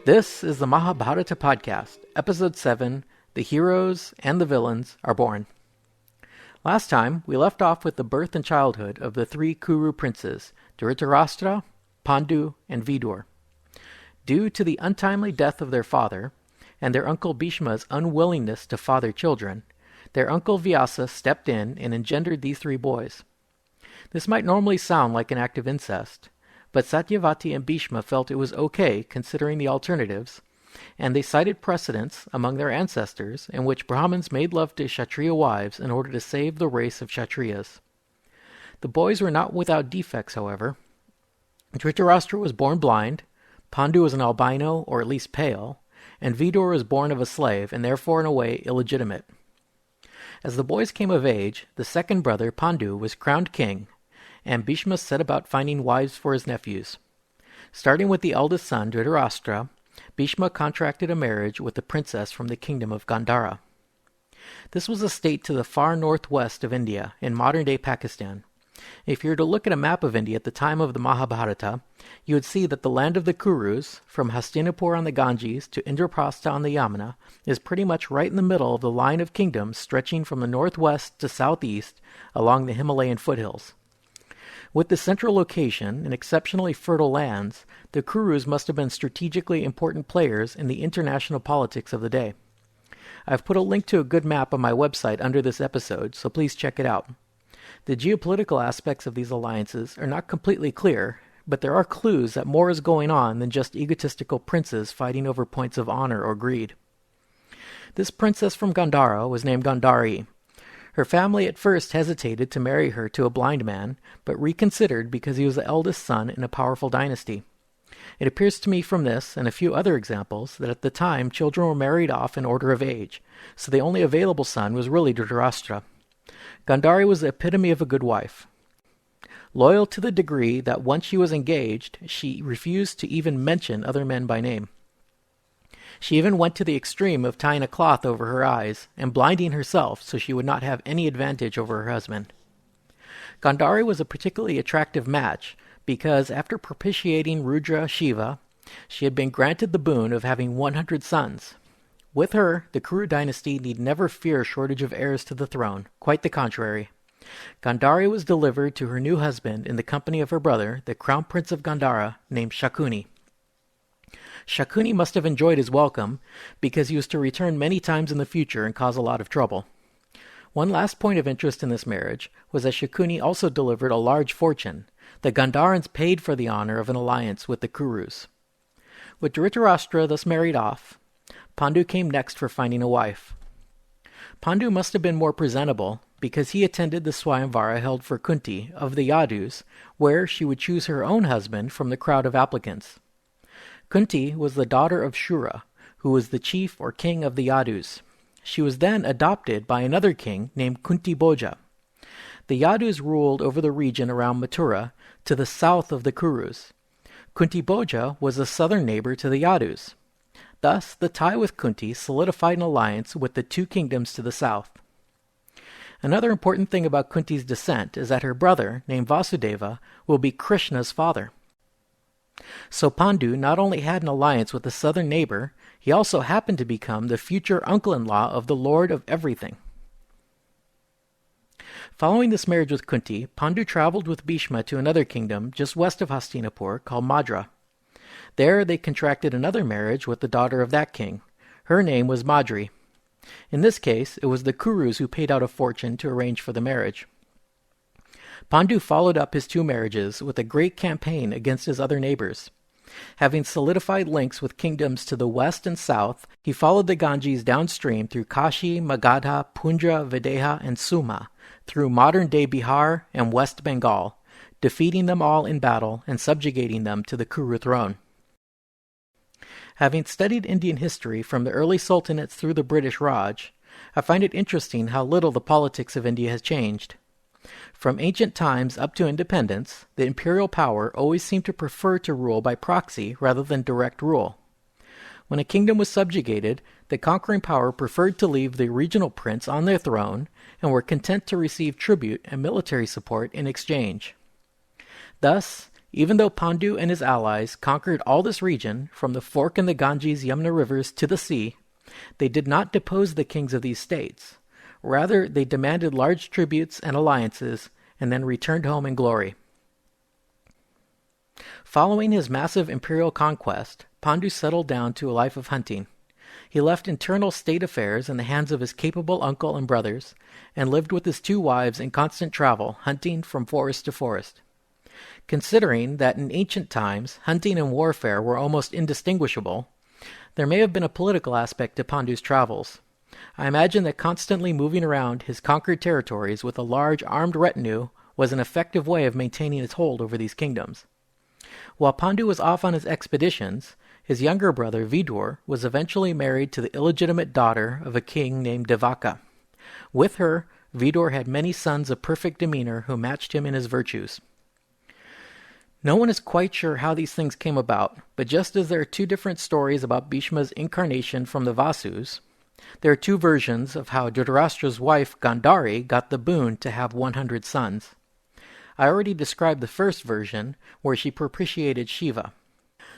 This is the Mahabharata podcast, Episode 7, The Heroes and the Villains Are Born. Last time, we left off with the birth and childhood of the three Kuru princes, Dhritarastra, Pandu, and Vidura. Due to the untimely death of their father, and their uncle Bhishma's unwillingness to father children, their uncle Vyasa stepped in and engendered these three boys. This might normally sound like an act of incest, but Satyavati and Bhishma felt it was okay considering the alternatives, and they cited precedents among their ancestors in which Brahmins made love to Kshatriya wives in order to save the race of Kshatriyas. The boys were not without defects, however. Dhritarastra was born blind, Pandu was an albino, or at least pale, and Vidura was born of a slave, and therefore in a way illegitimate. As the boys came of age, the second brother, Pandu, was crowned king, and Bhishma set about finding wives for his nephews. Starting with the eldest son, Dhritarastra, Bhishma contracted a marriage with a princess from the kingdom of Gandhara. This was a state to the far northwest of India, in modern-day Pakistan. If you were to look at a map of India at the time of the Mahabharata, you would see that the land of the Kurus, from Hastinapur on the Ganges to Indraprastha on the Yamuna, is pretty much right in the middle of the line of kingdoms stretching from the northwest to southeast along the Himalayan foothills. With the central location and exceptionally fertile lands, the Kurus must have been strategically important players in the international politics of the day. I've put a link to a good map on my website under this episode, so please check it out. The geopolitical aspects of these alliances are not completely clear, but there are clues that more is going on than just egotistical princes fighting over points of honor or greed. This princess from Gandhara was named Gandhari. Her family at first hesitated to marry her to a blind man, but reconsidered because he was the eldest son in a powerful dynasty. It appears to me from this and a few other examples that at the time children were married off in order of age, so the only available son was really Dhritarastra. Gandhari was the epitome of a good wife. Loyal to the degree that once she was engaged, she refused to even mention other men by name. She even went to the extreme of tying a cloth over her eyes and blinding herself so she would not have any advantage over her husband. Gandhari was a particularly attractive match because after propitiating Rudra Shiva, she had been granted the boon of having 100 sons. With her, the Kuru dynasty need never fear a shortage of heirs to the throne, quite the contrary. Gandhari was delivered to her new husband in the company of her brother, the crown prince of Gandhara, named Shakuni. Shakuni must have enjoyed his welcome, because he was to return many times in the future and cause a lot of trouble. One last point of interest in this marriage was that Shakuni also delivered a large fortune. The Gandharans paid for the honor of an alliance with the Kurus. With Dhritarastra thus married off, Pandu came next for finding a wife. Pandu must have been more presentable, because he attended the Swayamvara held for Kunti of the Yadus, where she would choose her own husband from the crowd of applicants. Kunti was the daughter of Shura, who was the chief or king of the Yadus. She was then adopted by another king named Kunti Bhoja. The Yadus ruled over the region around Mathura to the south of the Kurus. Kunti Bhoja was a southern neighbor to the Yadus. Thus, the tie with Kunti solidified an alliance with the two kingdoms to the south. Another important thing about Kunti's descent is that her brother, named Vasudeva, will be Krishna's father. So Pandu not only had an alliance with a southern neighbor, he also happened to become the future uncle-in-law of the Lord of Everything. Following this marriage with Kunti, Pandu traveled with Bhishma to another kingdom just west of Hastinapur called Madra. There they contracted another marriage with the daughter of that king. Her name was Madri. In this case, it was the Kurus who paid out a fortune to arrange for the marriage. Pandu followed up his two marriages with a great campaign against his other neighbors. Having solidified links with kingdoms to the west and south, he followed the Ganges downstream through Kashi, Magadha, Punja, Videha, and Suma, through modern-day Bihar and West Bengal, defeating them all in battle and subjugating them to the Kuru throne. Having studied Indian history from the early sultanates through the British Raj, I find it interesting how little the politics of India has changed. From ancient times up to independence, the imperial power always seemed to prefer to rule by proxy rather than direct rule. When a kingdom was subjugated, the conquering power preferred to leave the regional prince on their throne and were content to receive tribute and military support in exchange. Thus, Even though Pandu and his allies conquered all this region, from the fork in the Ganges-Yamuna rivers to the sea, they did not depose the kings of these states. Rather, they demanded large tributes and alliances, and then returned home in glory. Following his massive imperial conquest, Pandu settled down to a life of hunting. He left internal state affairs in the hands of his capable uncle and brothers, and lived with his 2 wives in constant travel, hunting from forest to forest. Considering that in ancient times hunting and warfare were almost indistinguishable, there may have been a political aspect to Pandu's travels. I imagine that constantly moving around his conquered territories with a large armed retinue was an effective way of maintaining his hold over these kingdoms. While Pandu was off on his expeditions, his younger brother Vidur was eventually married to the illegitimate daughter of a king named Devaka. With her, Vidur had many sons of perfect demeanor who matched him in his virtues. No one is quite sure how these things came about, but just as there are 2 different stories about Bhishma's incarnation from the Vasus, there are 2 versions of how Dhritarashtra's wife Gandhari got the boon to have 100 sons. I already described the first version, where she propitiated Shiva.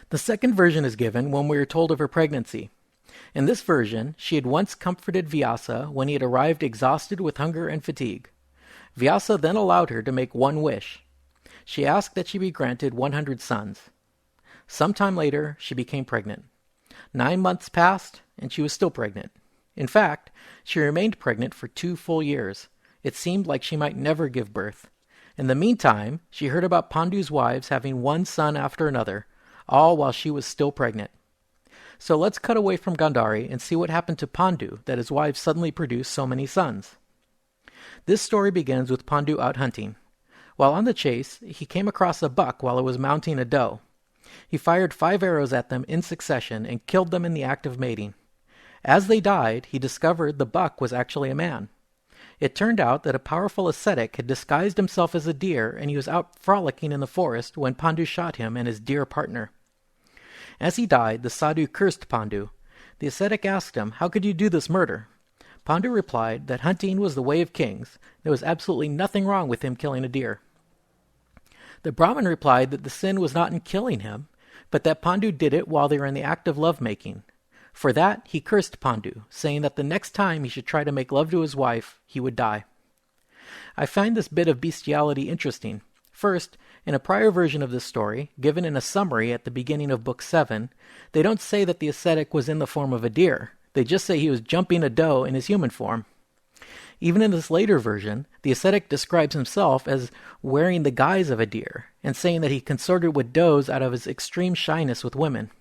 The second version is given when we are told of her pregnancy. In this version, she had once comforted Vyasa when he had arrived exhausted with hunger and fatigue. Vyasa then allowed her to make one wish. She asked that she be granted 100 sons. Sometime later, she became pregnant. 9 months passed, and she was still pregnant. In fact, she remained pregnant for 2 full years. It seemed like she might never give birth. In the meantime, she heard about Pandu's wives having one son after another, all while she was still pregnant. So let's cut away from Gandhari and see what happened to Pandu that his wives suddenly produced so many sons. This story begins with Pandu out hunting. While on the chase, he came across a buck while it was mounting a doe. He fired 5 arrows at them in succession and killed them in the act of mating. As they died, he discovered the buck was actually a man. It turned out that a powerful ascetic had disguised himself as a deer, and he was out frolicking in the forest when Pandu shot him and his deer partner. As he died, the sadhu cursed Pandu. The ascetic asked him, "How could you do this murder?" Pandu replied that hunting was the way of kings. There was absolutely nothing wrong with him killing a deer. The Brahmin replied that the sin was not in killing him, but that Pandu did it while they were in the act of love-making. For that, he cursed Pandu, saying that the next time he should try to make love to his wife, he would die. I find this bit of bestiality interesting. First, in a prior version of this story, given in a summary at the beginning of Book 7, they don't say that the ascetic was in the form of a deer. They just say he was jumping a doe in his human form. Even in this later version, the ascetic describes himself as wearing the guise of a deer, and saying that he consorted with does out of his extreme shyness with women.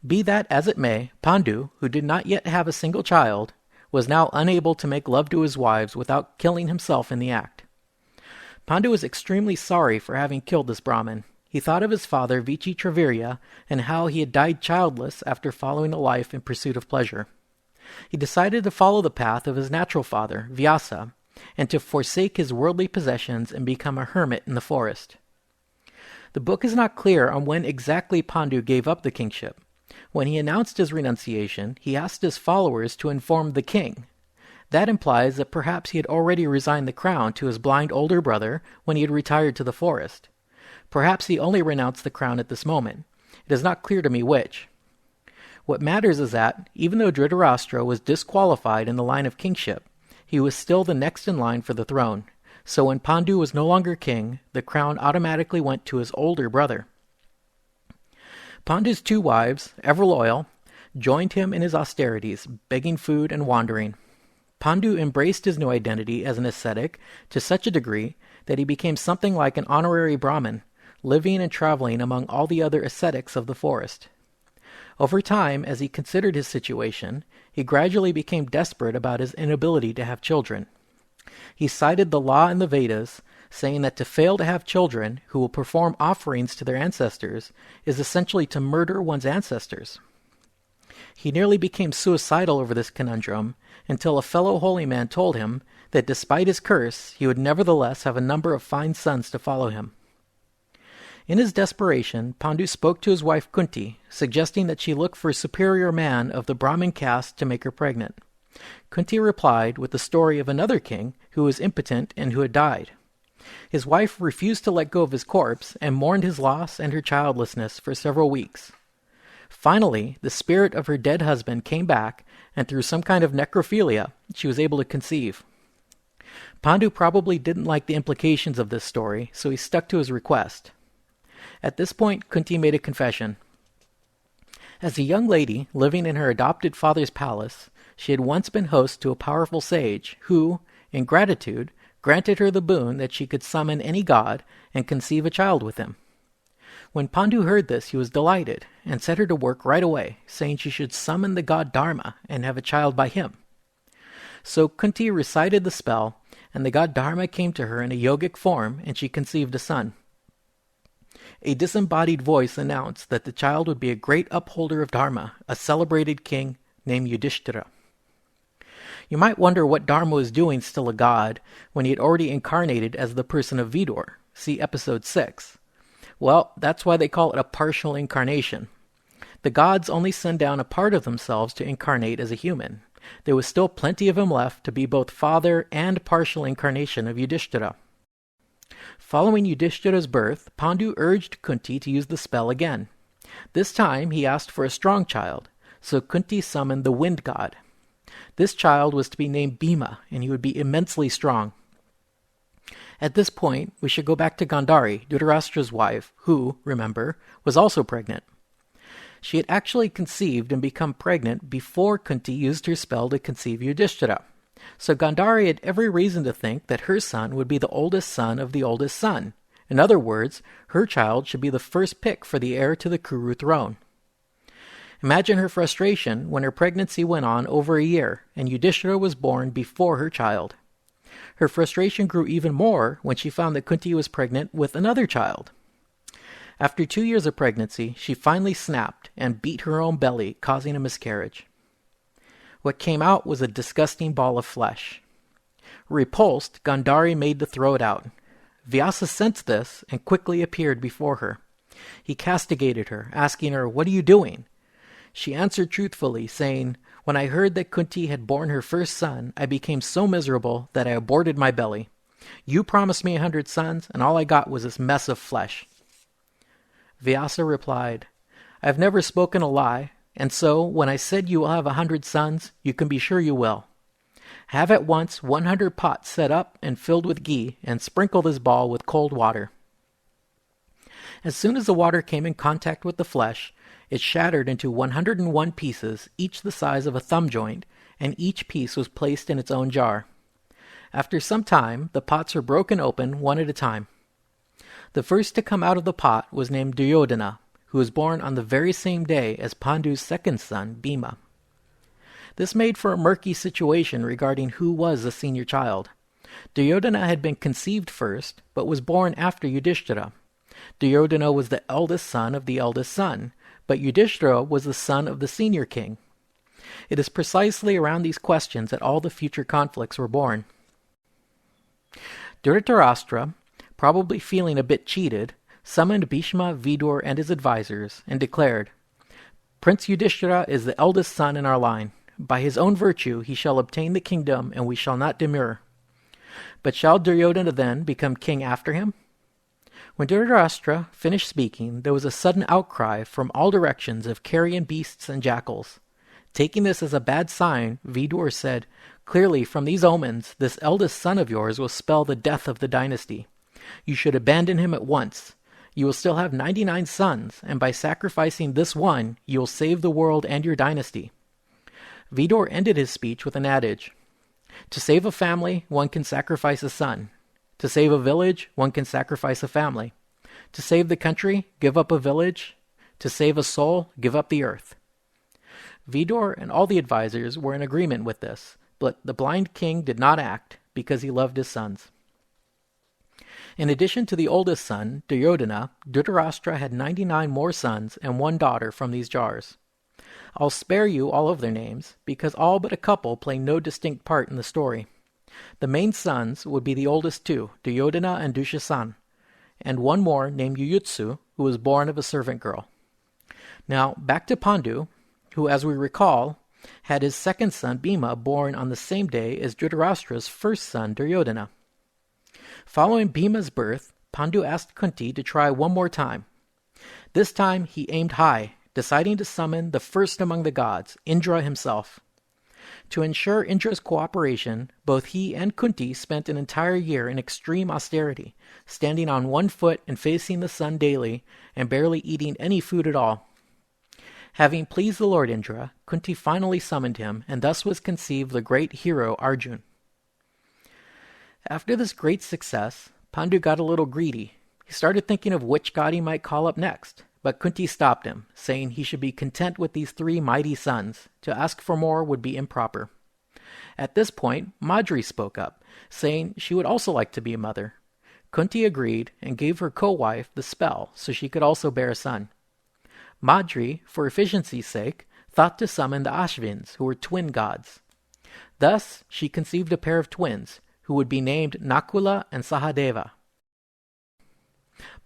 Be that as it may, Pandu, who did not yet have a single child, was now unable to make love to his wives without killing himself in the act. Pandu was extremely sorry for having killed this Brahmin. He thought of his father Vichitravirya and how he had died childless after following a life in pursuit of pleasure. He decided to follow the path of his natural father, Vyasa, and to forsake his worldly possessions and become a hermit in the forest. The book is not clear on when exactly Pandu gave up the kingship. When he announced his renunciation, he asked his followers to inform the king. That implies that perhaps he had already resigned the crown to his blind older brother when he had retired to the forest. Perhaps he only renounced the crown at this moment. It is not clear to me which. What matters is that, even though Dhritarastra was disqualified in the line of kingship, he was still the next in line for the throne. So when Pandu was no longer king, the crown automatically went to his older brother. Pandu's 2 wives, ever loyal, joined him in his austerities, begging food and wandering. Pandu embraced his new identity as an ascetic to such a degree that he became something like an honorary Brahmin, living and traveling among all the other ascetics of the forest. Over time, as he considered his situation, he gradually became desperate about his inability to have children. He cited the law in the Vedas, saying that to fail to have children who will perform offerings to their ancestors is essentially to murder one's ancestors. He nearly became suicidal over this conundrum until a fellow holy man told him that despite his curse, he would nevertheless have a number of fine sons to follow him. In his desperation, Pandu spoke to his wife Kunti, suggesting that she look for a superior man of the Brahmin caste to make her pregnant. Kunti replied with the story of another king who was impotent and who had died. His wife refused to let go of his corpse and mourned his loss and her childlessness for several weeks. Finally, the spirit of her dead husband came back, and through some kind of necrophilia, she was able to conceive. Pandu probably didn't like the implications of this story, so he stuck to his request. At this point, Kunti made a confession. As a young lady living in her adopted father's palace, she had once been host to a powerful sage who, in gratitude, granted her the boon that she could summon any god and conceive a child with him. When Pandu heard this, he was delighted and set her to work right away, saying she should summon the god Dharma and have a child by him. So Kunti recited the spell, and the god Dharma came to her in a yogic form, and she conceived a son. A disembodied voice announced that the child would be a great upholder of Dharma, a celebrated king named Yudhistira. You might wonder what Dharma was doing still a god when he had already incarnated as the person of Vidura. See episode 6. Well, that's why they call it a partial incarnation. The gods only send down a part of themselves to incarnate as a human. There was still plenty of him left to be both father and partial incarnation of Yudhishthira. Following Yudhishthira's birth, Pandu urged Kunti to use the spell again. This time he asked for a strong child, so Kunti summoned the wind god. This child was to be named Bhima, and he would be immensely strong. At this point, we should go back to Gandhari, Dhritarashtra's wife, who, remember, was also pregnant. She had actually conceived and become pregnant before Kunti used her spell to conceive Yudhishthira. So Gandhari had every reason to think that her son would be the oldest son of the oldest son. In other words, her child should be the first pick for the heir to the Kuru throne. Imagine her frustration when her pregnancy went on over a year and Yudhishthira was born before her child. Her frustration grew even more when she found that Kunti was pregnant with another child. After 2 years of pregnancy, she finally snapped and beat her own belly, causing a miscarriage. What came out was a disgusting ball of flesh. Repulsed, Gandhari made to throw it out. Vyasa sensed this and quickly appeared before her. He castigated her, asking her, "What are you doing?" She answered truthfully, saying, "When I heard that Kunti had born her first son, I became so miserable that I aborted my belly. You promised me 100 sons, and all I got was this mess of flesh." Vyasa replied, "I have never spoken a lie, and so when I said you will have 100 sons, you can be sure you will. Have at once 100 pots set up and filled with ghee, and sprinkle this ball with cold water." As soon as the water came in contact with the flesh, it shattered into 101 pieces, each the size of a thumb joint, and each piece was placed in its own jar. After some time, the pots were broken open one at a time. The first to come out of the pot was named Duryodhana, who was born on the very same day as Pandu's second son, Bhima. This made for a murky situation regarding who was the senior child. Duryodhana had been conceived first, but was born after Yudhishthira. Duryodhana was the eldest son of the eldest son, but Yudhishthira was the son of the senior king. It is precisely around these questions that all the future conflicts were born. Dhritarastra, probably feeling a bit cheated, summoned Bhishma, Vidur, and his advisors, and declared, "Prince Yudhishthira is the eldest son in our line. By his own virtue he shall obtain the kingdom, and we shall not demur. But shall Duryodhana then become king after him?" When Dhritarashtra finished speaking, there was a sudden outcry from all directions of carrion beasts and jackals. Taking this as a bad sign, Vidur said, "Clearly, from these omens, this eldest son of yours will spell the death of the dynasty. You should abandon him at once. You will still have 99 sons, and by sacrificing this one, you will save the world and your dynasty." Vidur ended his speech with an adage. To save a family, one can sacrifice a son. To save a village, one can sacrifice a family. To save the country, give up a village. To save a soul, give up the earth. Vidur and all the advisors were in agreement with this, but the blind king did not act because he loved his sons. In addition to the oldest son, Duryodhana, Dhritarashtra had 99 more sons and one daughter from these jars. I'll spare you all of their names, because all but a couple play no distinct part in the story. The main sons would be the oldest two, Duryodhana and Dushasan, and one more named Yuyutsu, who was born of a servant girl. Now, back to Pandu, who, as we recall, had his second son Bhima born on the same day as Dhritarashtra's first son Duryodhana. Following Bhima's birth, Pandu asked Kunti to try one more time. This time he aimed high, deciding to summon the first among the gods, Indra himself. To ensure Indra's cooperation, both he and Kunti spent an entire year in extreme austerity, standing on one foot and facing the sun daily, and barely eating any food at all. Having pleased the Lord Indra, Kunti finally summoned him, and thus was conceived the great hero Arjun. After this great success, Pandu got a little greedy. He started thinking of which god he might call up next, but Kunti stopped him, saying he should be content with these 3 mighty sons. To ask for more would be improper. At this point, Madri spoke up, saying she would also like to be a mother. Kunti agreed and gave her co-wife the spell so she could also bear a son. Madri, for efficiency's sake, thought to summon the Ashvins, who were twin gods. Thus, she conceived a pair of twins, who would be named Nakula and Sahadeva.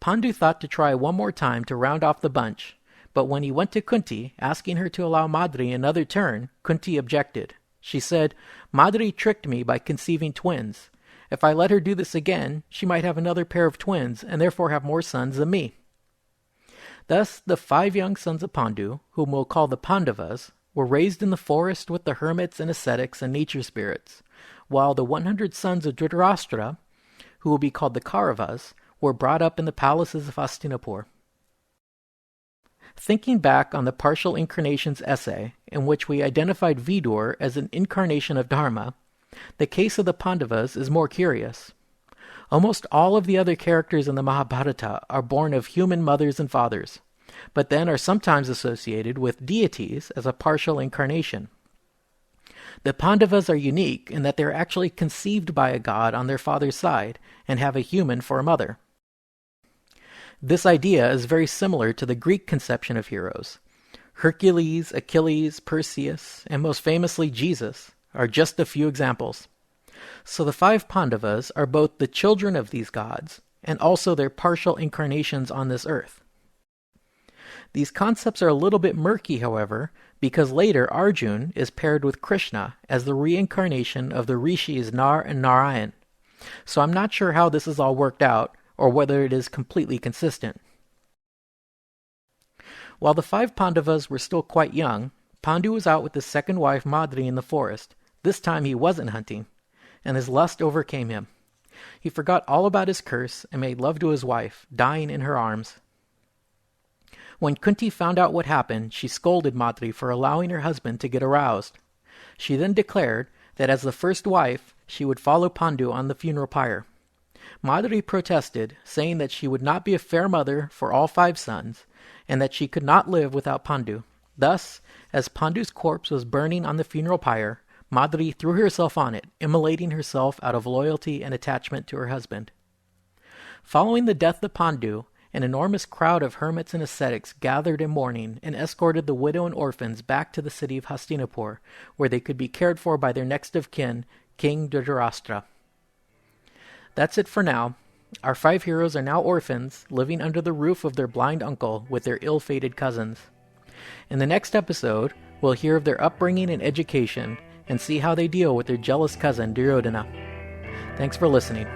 Pandu thought to try one more time to round off the bunch, but when he went to Kunti, asking her to allow Madri another turn, Kunti objected. She said, "Madri tricked me by conceiving twins. If I let her do this again, she might have another pair of twins, and therefore have more sons than me." Thus, the 5 young sons of Pandu, whom we'll call the Pandavas, were raised in the forest with the hermits and ascetics and nature spirits, while the 100 sons of Dhritarastra, who will be called the Kauravas, were brought up in the palaces of Hastinapur. Thinking back on the partial incarnations essay, in which we identified Vidur as an incarnation of Dharma, the case of the Pandavas is more curious. Almost all of the other characters in the Mahabharata are born of human mothers and fathers, but then are sometimes associated with deities as a partial incarnation. The Pandavas are unique in that they are actually conceived by a god on their father's side and have a human for a mother. This idea is very similar to the Greek conception of heroes. Hercules, Achilles, Perseus, and most famously Jesus are just a few examples. So the 5 Pandavas are both the children of these gods and also their partial incarnations on this earth. These concepts are a little bit murky, however, because later Arjun is paired with Krishna as the reincarnation of the rishis Nar and Narayan. So I'm not sure how this is all worked out, or whether it is completely consistent. While the 5 Pandavas were still quite young, Pandu was out with his second wife Madri in the forest. This time he wasn't hunting, and his lust overcame him. He forgot all about his curse and made love to his wife, dying in her arms. When Kunti found out what happened, she scolded Madri for allowing her husband to get aroused. She then declared that as the first wife, she would follow Pandu on the funeral pyre. Madri protested, saying that she would not be a fair mother for all 5 sons, and that she could not live without Pandu. Thus, as Pandu's corpse was burning on the funeral pyre, Madri threw herself on it, immolating herself out of loyalty and attachment to her husband. Following the death of Pandu, an enormous crowd of hermits and ascetics gathered in mourning and escorted the widow and orphans back to the city of Hastinapur, where they could be cared for by their next of kin, King Dhrtarastra. That's it for now. Our 5 heroes are now orphans, living under the roof of their blind uncle with their ill-fated cousins. In the next episode, we'll hear of their upbringing and education, and see how they deal with their jealous cousin Duryodhana. Thanks for listening.